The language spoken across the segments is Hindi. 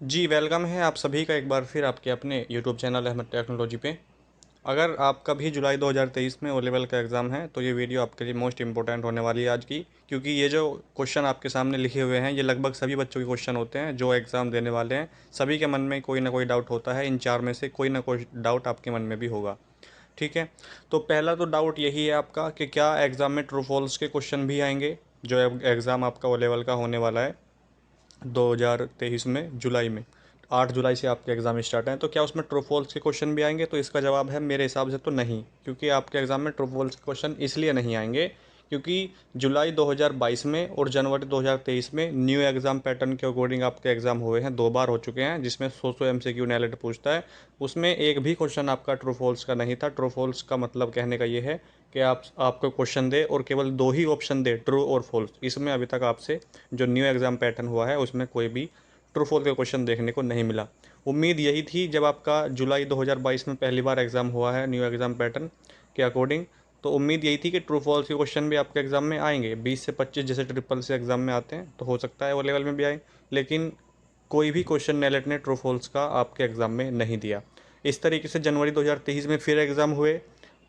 जी, वेलकम है आप सभी का एक बार फिर आपके अपने यूट्यूब चैनल अहमद टेक्नोलॉजी पे। अगर आपका भी जुलाई 2023 में ओ लेवल का एग्ज़ाम है तो ये वीडियो आपके लिए मोस्ट इम्पोर्टेंट होने वाली है आज की, क्योंकि ये जो क्वेश्चन आपके सामने लिखे हुए हैं ये लगभग सभी बच्चों के क्वेश्चन होते हैं जो एग्ज़ाम देने वाले हैं। सभी के मन में कोई ना कोई डाउट होता है, इन चार में से कोई ना कोई डाउट आपके मन में भी होगा। ठीक है, तो पहला तो डाउट यही है आपका कि क्या एग्ज़ाम में ट्रू फॉल्स के क्वेश्चन भी आएंगे। जो एग्ज़ाम आपका ओ लेवल का होने वाला है 2023 में जुलाई में, 8 जुलाई से आपके एग्ज़ाम स्टार्ट हैं, तो क्या उसमें ट्रू फॉल्स के क्वेश्चन भी आएंगे? तो इसका जवाब है मेरे हिसाब से तो नहीं, क्योंकि आपके एग्ज़ाम में ट्रू फॉल्स के क्वेश्चन इसलिए नहीं आएंगे क्योंकि जुलाई 2022 में और जनवरी 2023 में न्यू एग्ज़ाम पैटर्न के अकॉर्डिंग आपके एग्ज़ाम हुए हैं, 2 बार हो चुके हैं, जिसमें 100 MCQ नेलेट पूछता है। उसमें एक भी क्वेश्चन आपका ट्रू फॉल्स का नहीं था। ट्रू फॉल्स का मतलब कहने का ये है कि आपको क्वेश्चन दे और केवल 2 ही ऑप्शन दे, ट्रू और फॉल्स। इसमें अभी तक आपसे जो न्यू एग्ज़ाम पैटर्न हुआ है उसमें कोई भी ट्रू फॉल्स का क्वेश्चन देखने को नहीं मिला। उम्मीद यही थी जब आपका जुलाई 2022 में पहली बार एग्ज़ाम हुआ है न्यू एग्ज़ाम पैटर्न के अकॉर्डिंग, तो उम्मीद यही थी कि ट्रू फॉल्स के क्वेश्चन भी आपके एग्ज़ाम में आएंगे 20 से 25, जैसे ट्रिपल से एग्ज़ाम में आते हैं, तो हो सकता है वो लेवल में भी आए। लेकिन कोई भी क्वेश्चन नेलेट ने ट्रू फॉल्स का आपके एग्ज़ाम में नहीं दिया। इस तरीके से जनवरी 2023 में फिर एग्ज़ाम हुए,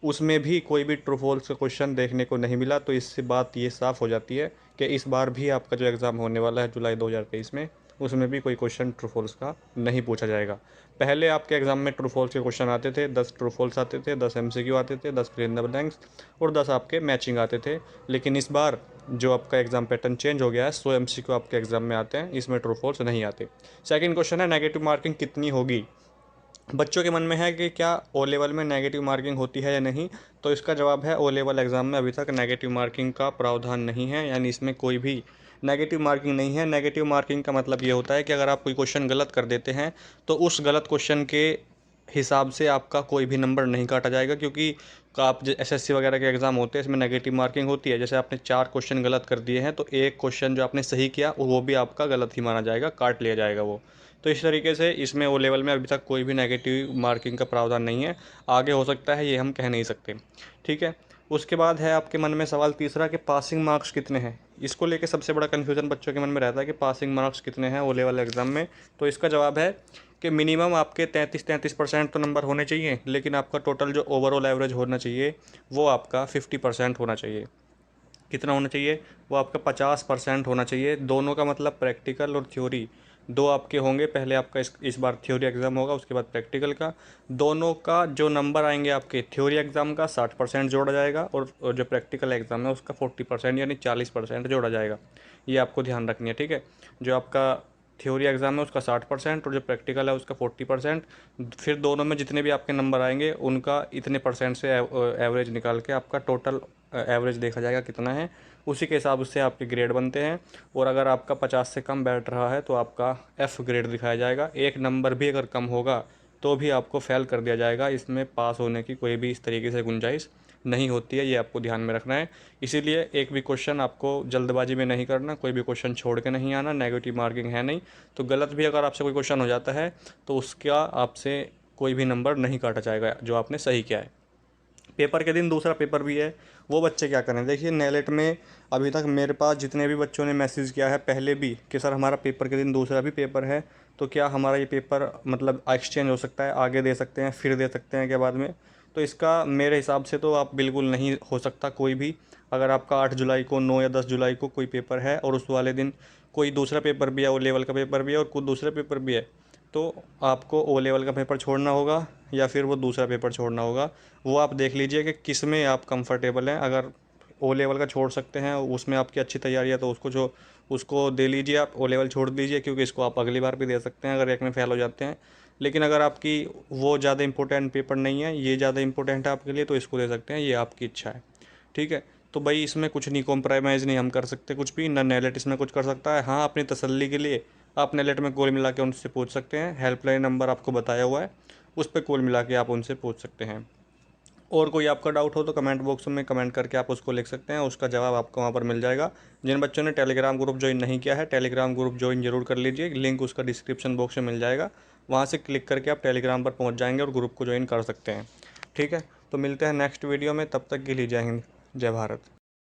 उसमें भी कोई भी ट्रू फॉल्स का क्वेश्चन देखने को नहीं मिला। तो इससे बात ये साफ़ हो जाती है कि इस बार भी आपका जो एग्ज़ाम होने वाला है जुलाई 2023 में, उसमें भी कोई क्वेश्चन ट्रू फॉल्स का नहीं पूछा जाएगा। पहले आपके एग्ज़ाम में ट्रू फॉल्स के क्वेश्चन आते थे, 10 ट्रू फॉल्स आते थे, 10 MCQ आते थे, 10 फिल इन द ब्लैंक्स और 10 आपके मैचिंग आते थे। लेकिन इस बार जो आपका एग्ज़ाम पैटर्न चेंज हो गया है, 100 MCQ आपके एग्ज़ाम में आते हैं, इसमें ट्रू फॉल्स नहीं आते। सेकंड क्वेश्चन है नेगेटिव मार्किंग कितनी होगी। बच्चों के मन में है कि क्या ओ लेवल में नेगेटिव मार्किंग होती है या नहीं। तो इसका जवाब है ओ लेवल एग्ज़ाम में अभी तक नेगेटिव मार्किंग का प्रावधान नहीं है, यानी इसमें कोई भी नेगेटिव मार्किंग नहीं है। नेगेटिव मार्किंग का मतलब ये होता है कि अगर आप कोई क्वेश्चन गलत कर देते हैं तो उस गलत क्वेश्चन के हिसाब से आपका कोई भी नंबर नहीं काटा जाएगा, क्योंकि आप SSC वगैरह के एग्ज़ाम होते हैं इसमें नेगेटिव मार्किंग होती है। जैसे आपने 4 क्वेश्चन गलत कर दिए हैं तो एक क्वेश्चन जो आपने सही किया वो भी आपका गलत ही माना जाएगा, काट लिया जाएगा वो। तो इस तरीके से इसमें ओ लेवल में अभी तक कोई भी नेगेटिव मार्किंग का प्रावधान नहीं है। आगे हो सकता है, ये हम कह नहीं सकते। ठीक है, उसके बाद है आपके मन में सवाल तीसरा कि पासिंग मार्क्स कितने हैं। इसको लेके सबसे बड़ा कन्फ्यूज़न बच्चों के मन में रहता है कि पासिंग मार्क्स कितने हैं ओ लेवल एग्ज़ाम में। तो इसका जवाब है कि मिनिमम आपके 33% तो नंबर होने चाहिए, लेकिन आपका टोटल जो ओवरऑल एवरेज होना चाहिए वो आपका 50% होना चाहिए। कितना होना चाहिए? वो आपका 50% होना चाहिए। दोनों का मतलब प्रैक्टिकल और थ्योरी, दो आपके होंगे। पहले आपका इस बार थ्योरी एग्ज़ाम होगा, उसके बाद प्रैक्टिकल का। दोनों का जो नंबर आएंगे आपके थ्योरी एग्ज़ाम का 60% जोड़ा जाएगा और जो प्रैक्टिकल एग्ज़ाम है उसका 40% यानी 40% जोड़ा जाएगा। ये आपको ध्यान रखनी है, ठीक है। जो आपका थ्योरी एग्ज़ाम है उसका 60% और जो प्रैक्टिकल है उसका 40%। फिर दोनों में जितने भी आपके नंबर आएंगे उनका इतने परसेंट से एवरेज निकाल के आपका टोटल एवरेज देखा जाएगा कितना है, उसी के हिसाब से आपके ग्रेड बनते हैं। और अगर आपका 50 से कम बैठ रहा है तो आपका F ग्रेड दिखाया जाएगा। एक नंबर भी अगर कम होगा तो भी आपको फेल कर दिया जाएगा। इसमें पास होने की कोई भी इस तरीके से गुंजाइश नहीं होती है, ये आपको ध्यान में रखना है। इसीलिए एक भी क्वेश्चन आपको जल्दबाजी में नहीं करना, कोई भी क्वेश्चन छोड़ के नहीं आना। नेगेटिव मार्किंग है नहीं, तो गलत भी अगर आपसे कोई क्वेश्चन हो जाता है तो उसका आपसे कोई भी नंबर नहीं काटा जाएगा जो आपने सही किया है। पेपर के दिन दूसरा पेपर भी है, वो बच्चे क्या करें। देखिए नेलेट में अभी तक मेरे पास जितने भी बच्चों ने मैसेज किया है पहले भी कि सर हमारा पेपर के दिन दूसरा भी पेपर है, तो क्या हमारा ये पेपर मतलब एक्सचेंज हो सकता है, आगे दे सकते हैं, फिर दे सकते हैं क्या बाद में। तो इसका मेरे हिसाब से तो आप बिल्कुल नहीं हो सकता कोई भी। अगर आपका 8 जुलाई को, 9 या 10 जुलाई को कोई पेपर है और उस वाले दिन कोई दूसरा पेपर भी है, ओ लेवल का पेपर भी है और कुछ दूसरे पेपर भी है, तो आपको ओ लेवल का पेपर छोड़ना होगा या फिर वो दूसरा पेपर छोड़ना होगा। वो आप देख लीजिए कि किस में आप कंफर्टेबल हैं। अगर ओ लेवल का छोड़ सकते हैं, उसमें आपकी अच्छी तैयारी है, तो उसको दे लीजिए। आप ओ लेवल छोड़ दीजिए, क्योंकि इसको आप अगली बार भी दे सकते हैं अगर एक में फ़ेल हो जाते हैं। लेकिन अगर आपकी वो ज़्यादा इंपॉर्टेंट पेपर नहीं है, ये ज़्यादा इंपॉर्टेंट है आपके लिए, तो इसको दे सकते हैं, ये आपकी इच्छा है। ठीक है, तो भाई इसमें कुछ नहीं, कॉम्प्रोमाइज़ नहीं हम कर सकते कुछ भी ना। नेलेट इसमें कुछ कर सकता है। हाँ, अपनी तसल्ली के लिए आप नेलेट में कॉल मिला के उनसे पूछ सकते हैं। हेल्पलाइन नंबर आपको बताया हुआ है, उस पर कॉल मिला के आप उनसे पूछ सकते हैं। और कोई आपका डाउट हो तो कमेंट बॉक्स में कमेंट करके आप उसको लिख सकते हैं, उसका जवाब आपको वहाँ पर मिल जाएगा। जिन बच्चों ने टेलीग्राम ग्रुप ज्वाइन नहीं किया है, टेलीग्राम ग्रुप ज्वाइन जरूर कर लीजिए, लिंक उसका डिस्क्रिप्शन बॉक्स में मिल जाएगा। वहाँ से क्लिक करके आप टेलीग्राम पर पहुँच जाएंगे और ग्रुप को ज्वाइन कर सकते हैं। ठीक है, तो मिलते हैं नेक्स्ट वीडियो में, तब तक के लिए जय हिंद, जय भारत।